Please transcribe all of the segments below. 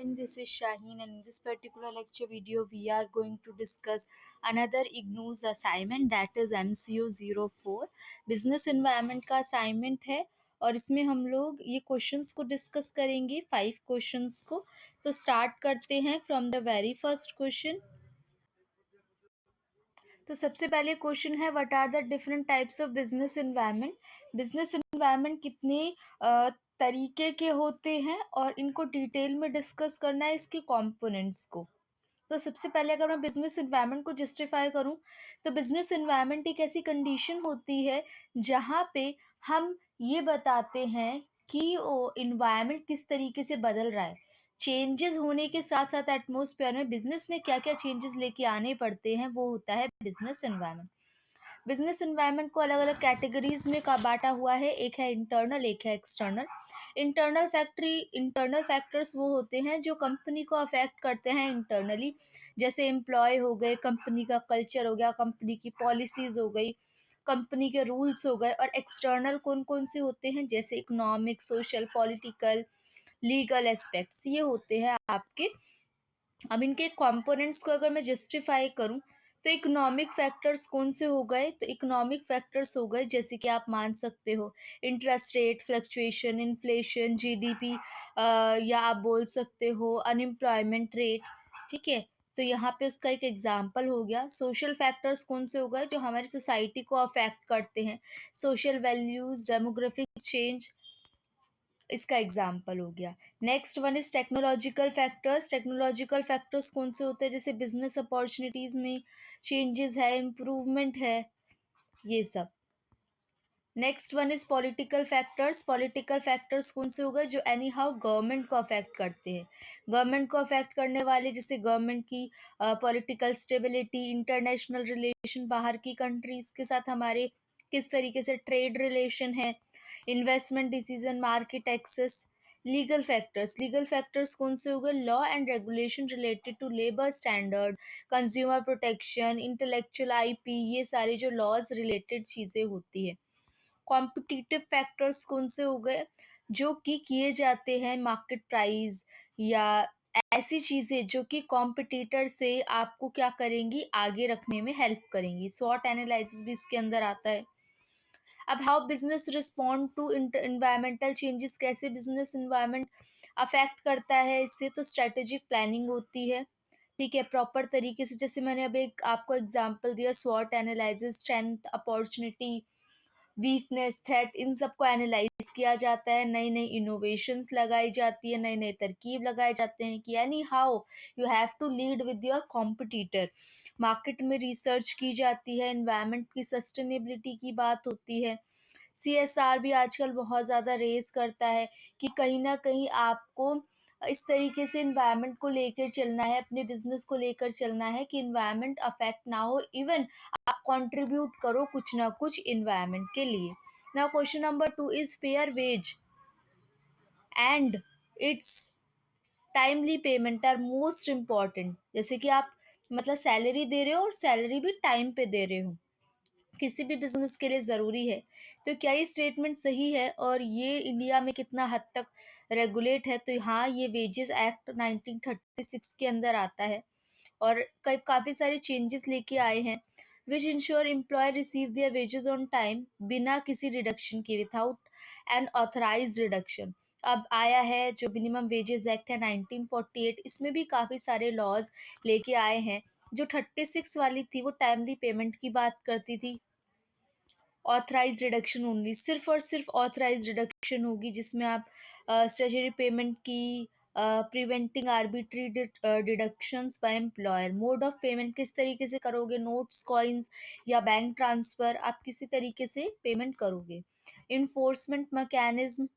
friend, this is Shaheen, and in this particular lecture video, we are going to discuss another IGNOU's assignment, that is MCO 04 business environment का assignment है। और इसमें हम लोग ये questions को discuss करेंगे, 5 क्वेश्चंस को। तो स्टार्ट करते हैं from the very first question. तो सबसे पहले क्वेश्चन है, what are the different types of business environment. Business environment कितने तरीके के होते हैं और इनको डिटेल में डिस्कस करना है, इसके कंपोनेंट्स को। तो सबसे पहले अगर मैं बिजनेस एनवायरनमेंट को जस्टिफाई करूं, तो बिजनेस एनवायरनमेंट एक ऐसी कंडीशन होती है जहां पे हम ये बताते हैं कि वो इन्वायरमेंट किस तरीके से बदल रहा है। चेंजेस होने के साथ साथ एटमॉस्फेयर में बिजनेस में क्या क्या चेंजेस लेके आने पड़ते हैं, वो होता है बिजनेस एनवायरनमेंट। बिजनेस एनवायरनमेंट को अलग अलग कैटेगरीज में का बांटा हुआ है, एक है इंटरनल, एक है एक्सटर्नल। इंटरनल फैक्टर्स वो होते हैं जो कंपनी को अफेक्ट करते हैं इंटरनली, जैसे एम्प्लॉय हो गए, कंपनी का कल्चर हो गया, कंपनी की पॉलिसीज हो गई, कंपनी के रूल्स हो गए। और एक्सटर्नल कौन कौन से होते हैं, जैसे economic, social, political, legal aspects, ये होते हैं आपके। अब इनके कंपोनेंट्स को अगर मैं जस्टिफाई करूं, तो इकोनॉमिक फैक्टर्स कौन से हो गए, तो इकोनॉमिक फैक्टर्स हो गए जैसे कि आप मान सकते हो interest rate fluctuation, inflation, GDP, या आप बोल सकते हो अनएम्प्लॉयमेंट रेट। ठीक है, तो यहाँ पे उसका एक एग्जाम्पल हो गया। सोशल फैक्टर्स कौन से हो गए, जो हमारी सोसाइटी को अफेक्ट करते हैं, सोशल वैल्यूज, डेमोग्राफिक चेंज, इसका एग्जाम्पल हो गया। Next one is technological factors. Technological factors कौन से होते हैं, जैसे बिजनेस अपॉर्चुनिटीज में चेंजेस है, इम्प्रूवमेंट है, ये सब। Next one is political factors. Political factors कौन से हो गए, जो एनी हाउ गवर्नमेंट को अफेक्ट करते हैं। गवर्नमेंट को अफेक्ट करने वाले, जैसे गवर्नमेंट की पॉलिटिकल स्टेबिलिटी, इंटरनेशनल रिलेशन, बाहर की कंट्रीज के साथ हमारे किस तरीके से ट्रेड रिलेशन है, investment decision, market access. Legal factors कौन से हो गए, law and regulation related to labour standard, consumer protection, intellectual IP, ये सारे जो लॉज रिलेटेड चीज़ें होती है। कॉम्पिटिटिव फैक्टर्स कौन से हो गए, जो कि किए जाते हैं मार्केट प्राइस, या ऐसी चीज़ें जो कि कॉम्पिटिटर से आपको क्या करेंगी, आगे रखने में हेल्प करेंगी। स्वॉट एनालिसिस भी इसके अंदर आता है। अब how business respond to environmental changes, कैसे बिजनेस इन्वायरमेंट अफेक्ट करता है इससे, तो स्ट्रेटेजिक प्लानिंग होती है। ठीक है, प्रॉपर तरीके से, जैसे मैंने अभी एक आपको एग्जांपल दिया, स्वॉट analysis, strength, opportunity, weakness, threat, इन सबको एनालाइज किया जाता है। नई नई इनोवेशंस लगाई जाती है, नए नए तरकीब लगाए जाते हैं कि any how you have to lead with your competitor. Market में रिसर्च की जाती है, इन्वायरमेंट की सस्टेनेबिलिटी की बात होती है। सीएसआर भी आजकल बहुत ज़्यादा रेस करता है कि कहीं ना कहीं आपको इस तरीके से इन्वायरमेंट को लेकर चलना है, अपने बिजनेस को लेकर चलना है कि इन्वायरमेंट अफेक्ट ना हो, इवन आप कंट्रीब्यूट करो कुछ ना कुछ इन्वायरमेंट के लिए। Now question number 2 is fair wage and its timely payment are most important. जैसे कि आप मतलब सैलरी दे रहे हो और सैलरी भी टाइम पे दे रहे हो, किसी भी बिजनेस के लिए ज़रूरी है। तो क्या ये स्टेटमेंट सही है, और ये इंडिया में कितना हद तक रेगुलेट है, तो हाँ, ये वेजेस एक्ट 1936 के अंदर आता है और कई काफ़ी सारे चेंजेस लेके आए हैं, which ensure employ receive their wages on time, बिना किसी रिडक्शन के, विथाउट एन ऑथराइज्ड रिडक्शन। अब आया है जो मिनिमम वेजेस एक्ट है 1948, इसमें भी काफ़ी सारे लॉज लेके आए हैं। जो 36 वाली थी वो टाइमली पेमेंट की बात करती थी, ऑथराइज रिडक्शन ओनली, सिर्फ और सिर्फ ऑथराइज रिडक्शन होगी, जिसमें आप स्टेशनरी पेमेंट की preventing arbitrary deductions by employer. Mode of payment किस तरीके से करोगे, नोट्स, कॉइन्स या बैंक ट्रांसफ़र, आप किसी तरीके से पेमेंट करोगे। इन्फोर्समेंट मैकेनिज्म,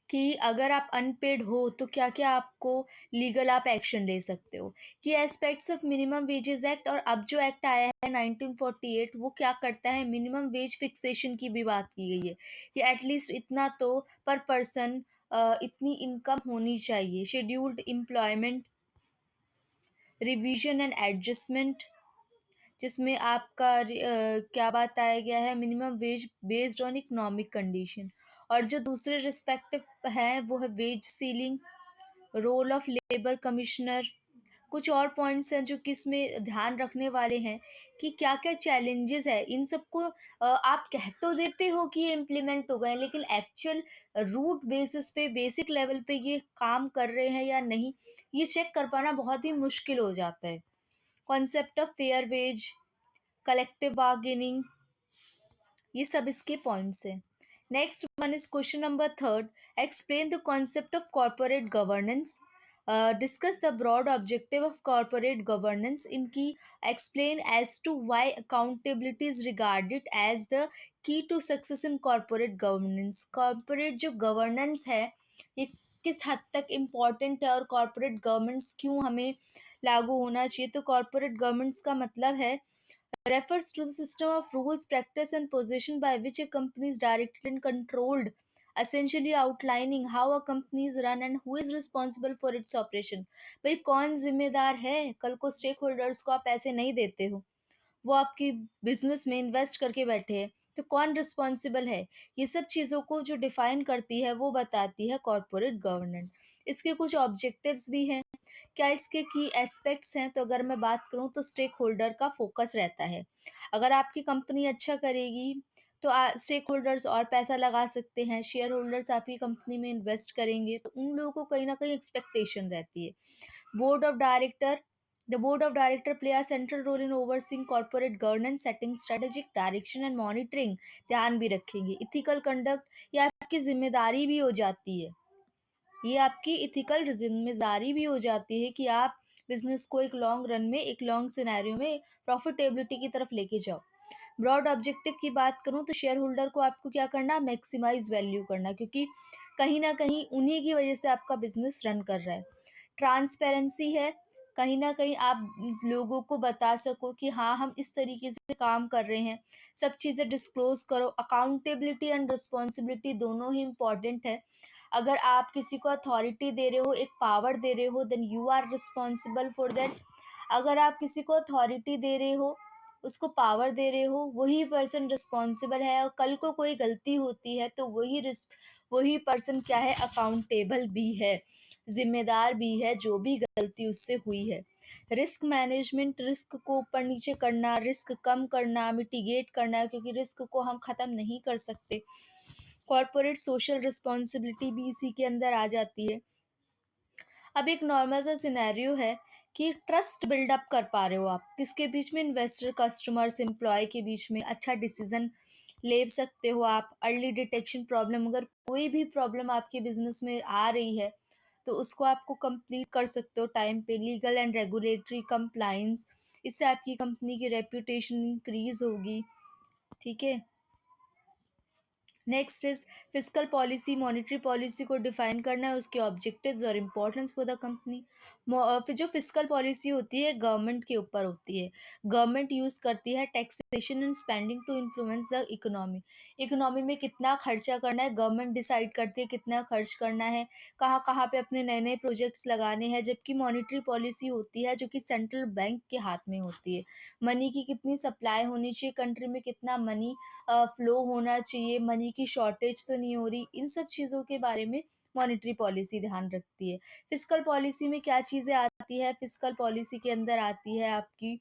कि अगर आप अनपेड हो तो क्या क्या आपको लीगल आप एक्शन ले सकते हो। कि aspects of minimum wages act, और अब जो एक्ट आया है 1948, वो क्या करता है, मिनिमम वेज फिक्सेशन की भी बात की गई है कि एटलीस्ट इतना तो पर पर्सन इतनी इनकम होनी चाहिए। Scheduled employment, revision and adjustment, जिसमें आपका क्या बताया गया है, minimum wage based on economic condition. और जो दूसरे रिस्पेक्टिव हैं वो है wage ceiling, role of labour commissioner, कुछ और पॉइंट्स हैं जो कि इसमें ध्यान रखने वाले हैं कि क्या-क्या चैलेंजेस है। इन सबको आप कह तो देते हो कि ये इम्प्लीमेंट हो गए, लेकिन एक्चुअल रूट बेसिस पे, बेसिक लेवल पे ये काम कर रहे हैं या नहीं, ये चेक कर पाना बहुत ही मुश्किल हो जाता है। Concept of fair wage, collective bargaining, ये सब इसके पॉइंट्स हैं। Next one is question number third, explain the concept of corporate governance, discuss the broad objective of corporate governance, इनकी explain as to why accountability is regarded as the key to success in corporate governance. Corporate जो governance है ये किस हद तक important है और corporate governance क्यों हमें लागू होना चाहिए। तो कॉर्पोरेट गवर्नेंस का मतलब है refers to the system of rules, practice, and position by which a company is directed and controlled, essentially outlining how a company is run and who is responsible for its operation। भाई कौन जिम्मेदार है? कल को stake holders को आप पैसे नहीं देते हो, वो आपकी बिजनेस में इन्वेस्ट करके बैठे हैं, तो कौन रिस्पॉन्सिबल है? ये सब चीज़ों को जो डिफाइन करती है वो बताती है कॉरपोरेट गवर्नेंस। इसके कुछ ऑब्जेक्टिव्स भी हैं। क्या इसके की एस्पेक्ट्स हैं? तो अगर मैं बात करूँ तो स्टेक होल्डर का फोकस रहता है। अगर आपकी कंपनी अच्छा करेगी तो स्टेक होल्डर्स और पैसा लगा सकते हैं, शेयर होल्डर्स आपकी कंपनी में इन्वेस्ट करेंगे, तो उन लोगों को कहीं ना कहीं एक्सपेक्टेशन रहती है। Board of director, the board of director play a central role in overseeing corporate governance, setting strategic direction and monitoring। ध्यान भी रखेंगे। इथिकल कंडक्ट, ये आपकी जिम्मेदारी भी हो जाती है, ये आपकी इथिकल जिम्मेदारी भी हो जाती है कि आप बिजनेस को एक लॉन्ग रन में, एक लॉन्ग सिनेरियो में प्रॉफिटेबिलिटी की तरफ लेके जाओ। ब्रॉड ऑब्जेक्टिव की बात करूं तो शेयर होल्डर को आपको क्या करना, मैक्सिमाइज वैल्यू करना, क्योंकि कहीं ना कहीं उन्हीं की वजह से आपका बिजनेस रन कर रहा है। ट्रांसपेरेंसी है, कहीं ना कहीं आप लोगों को बता सको कि हाँ हम इस तरीके से काम कर रहे हैं, सब चीज़ें डिस्क्लोज करो। अकाउंटेबिलिटी एंड रिस्पॉन्सिबिलिटी दोनों ही इम्पॉर्टेंट है। अगर आप किसी को अथॉरिटी दे रहे हो, एक पावर दे रहे हो, then you are responsible for that. अगर आप किसी को अथॉरिटी दे रहे हो, उसको पावर दे रहे हो, वही पर्सन रिस्पॉन्सिबल है, और कल को कोई गलती होती है तो वही पर्सन क्या है, अकाउंटेबल भी है, जिम्मेदार भी है जो भी गलती उससे हुई है। रिस्क मैनेजमेंट, रिस्क को ऊपर नीचे करना, रिस्क कम करना, मिटिगेट करना, क्योंकि रिस्क को हम ख़त्म नहीं कर सकते। कॉरपोरेट सोशल रिस्पॉन्सिबिलिटी भी इसी के अंदर आ जाती है। अब एक नॉर्मल सा सिनेरियो है कि ट्रस्ट बिल्डअप कर पा रहे हो आप किसके बीच में, इन्वेस्टर, कस्टमर्स, एम्प्लॉय के बीच में, अच्छा डिसीजन ले सकते हो आप। अर्ली डिटेक्शन प्रॉब्लम, अगर कोई भी प्रॉब्लम आपके बिजनेस में आ रही है तो उसको आपको कंप्लीट कर सकते हो टाइम पे। लीगल एंड रेगुलेटरी कंप्लाइंस, इससे आपकी कंपनी की रेप्यूटेशन इंक्रीज होगी। ठीक है। Next is fiscal policy, monetary policy को डिफाइन करना है, उसके ऑब्जेक्टिव्स और इम्पोर्टेंस फॉर द कंपनी। फिर जो फिस्कल पॉलिसी होती है गवर्नमेंट के ऊपर होती है। गवर्नमेंट यूज़ करती है taxation and spending to influence the economy. Economy में कितना खर्चा करना है गवर्नमेंट डिसाइड करती है, कितना खर्च करना है, कहाँ कहाँ पे अपने नए नए प्रोजेक्ट्स लगाने हैं। जबकि मॉनेटरी पॉलिसी होती है जो कि सेंट्रल बैंक के हाथ में होती है। मनी की कितनी सप्लाई होनी चाहिए कंट्री में, कितना मनी फ्लो होना चाहिए, मनी की शॉर्टेज तो नहीं हो रही, इन सब चीज़ों के बारे में मॉनेटरी पॉलिसी ध्यान रखती है। फिस्कल पॉलिसी में क्या चीज़ें आती है, फिस्कल पॉलिसी के अंदर आती है आपकी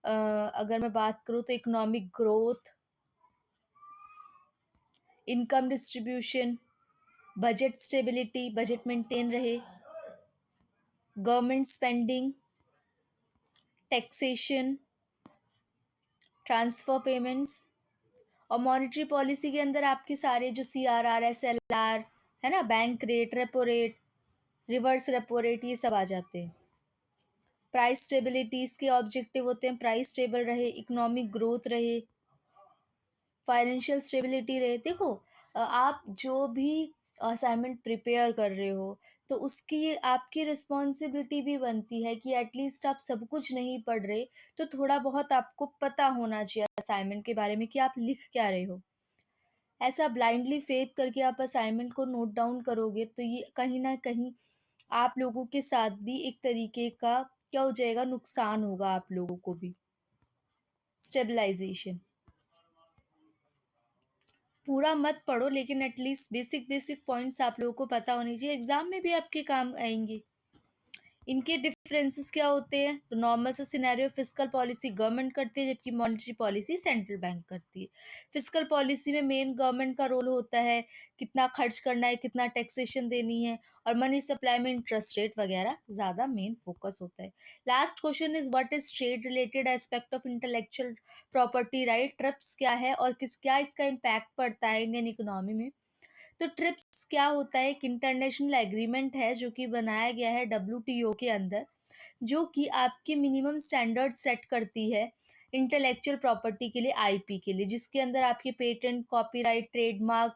अगर मैं बात करूँ तो economic growth, income distribution, budget stability, budget maintain रहे, government spending, taxation, transfer payments. और मॉनेटरी पॉलिसी के अंदर आपके सारे जो CRR, SLR है ना, bank rate, repo rate, reverse repo rate, ये सब आ जाते हैं। प्राइस स्टेबिलिटी, इसके ऑब्जेक्टिव होते हैं प्राइस स्टेबल रहे, इकोनॉमिक ग्रोथ रहे, फाइनेंशियल स्टेबिलिटी रहे। देखो आप जो भी असाइनमेंट प्रिपेयर कर रहे हो तो उसकी आपकी रिस्पॉन्सिबिलिटी भी बनती है कि एटलीस्ट आप सब कुछ नहीं पढ़ रहे तो थोड़ा बहुत आपको पता होना चाहिए असाइनमेंट के बारे में कि आप लिख क्या रहे हो। ऐसा ब्लाइंडली फेथ करके आप असाइनमेंट को नोट डाउन करोगे तो ये कहीं ना कहीं आप लोगों के साथ भी एक तरीके का क्या हो जाएगा, नुकसान होगा आप लोगों को भी। स्टेबलाइजेशन, पूरा मत पढ़ो, लेकिन एटलीस्ट बेसिक बेसिक पॉइंट्स आप लोगों को पता होनी चाहिए, एग्जाम में भी आपके काम आएंगे। इनके डिफरेंसेस क्या होते हैं? तो नॉर्मल सा सिनेरियो, फिस्कल पॉलिसी गवर्नमेंट करती है जबकि मॉनेटरी पॉलिसी सेंट्रल बैंक करती है। फिस्कल पॉलिसी में मेन गवर्नमेंट का रोल होता है, कितना खर्च करना है, कितना टैक्सेशन देनी है, और मनी सप्लाई में इंटरेस्ट रेट वगैरह ज़्यादा मेन फोकस होता है। Last question is what is trade related aspect of intellectual property right? Trips क्या है और क्या इसका इम्पैक्ट पड़ता है इंडियन इकोनॉमी में? तो ट्रिप्स क्या होता है? एक इंटरनेशनल एग्रीमेंट है जो कि बनाया गया है डब्ल्यूटीओ के अंदर, जो कि आपके मिनिमम स्टैंडर्ड सेट करती है इंटेलेक्चुअल प्रॉपर्टी के लिए, आईपी के लिए, जिसके अंदर आपके patent, copyright, trademark,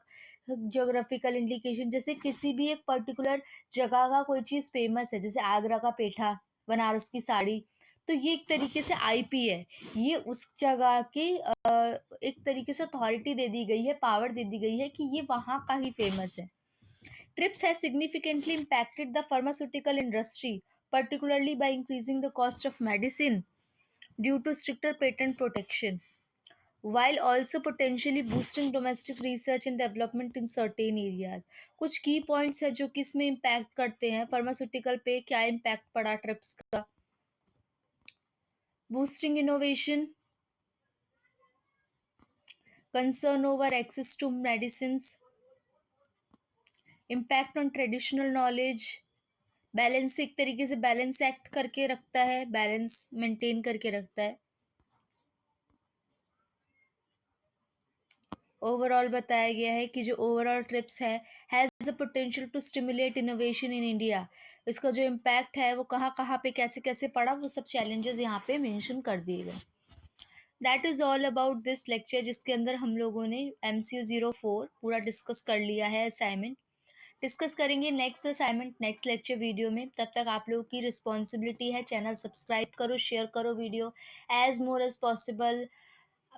geographical indication, जैसे किसी भी एक पर्टिकुलर जगह का कोई चीज़ फेमस है, जैसे आगरा का पेठा, बनारस की साड़ी, तो ये एक तरीके से आईपी है। ये उस जगह की एक तरीके से अथॉरिटी दे दी गई है, पावर दे दी गई है कि ये वहाँ का ही फेमस है। TRIPS has significantly impacted the pharmaceutical industry, particularly by increasing the cost of medicine due to stricter patent protection, while also potentially boosting domestic research and development in certain areas. कुछ की points है जो कि इसमें impact करते हैं। Pharmaceutical पे क्या इम्पैक्ट पड़ा ट्रिप्स का? Boosting innovation, concern over access to medicine, impact on traditional knowledge, balance, एक तरीके से बैलेंस एक्ट करके रखता है, बैलेंस मेंटेन करके रखता है। ओवरऑल बताया गया है कि जो ओवरऑल ट्रिप्स है has the potential to stimulate innovation in India. इसका जो इम्पैक्ट है वो कहाँ कहाँ पे कैसे कैसे पड़ा, वो सब चैलेंजेस यहाँ पे मेंशन कर दिए गए। That is all about this lecture, जिसके अंदर हम लोगों ने MCU 04 पूरा डिस्कस कर लिया है। असाइनमेंट डिस्कस करेंगे next assignment next lecture video में। तब तक आप लोगों की रिस्पॉन्सिबिलिटी है, चैनल सब्सक्राइब करो, शेयर करो video as more as possible.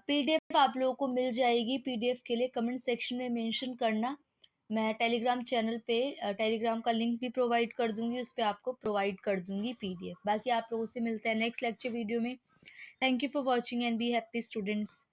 PDF आप लोगों को मिल जाएगी, पीडीएफ के लिए कमेंट सेक्शन में मेंशन करना। मैं टेलीग्राम चैनल पे टेलीग्राम का लिंक भी प्रोवाइड कर दूंगी, उस पर आपको प्रोवाइड कर दूंगी पीडीएफ। बाकी आप लोगों से मिलते हैं नेक्स्ट लेक्चर वीडियो में। Thank you for watching and be happy students.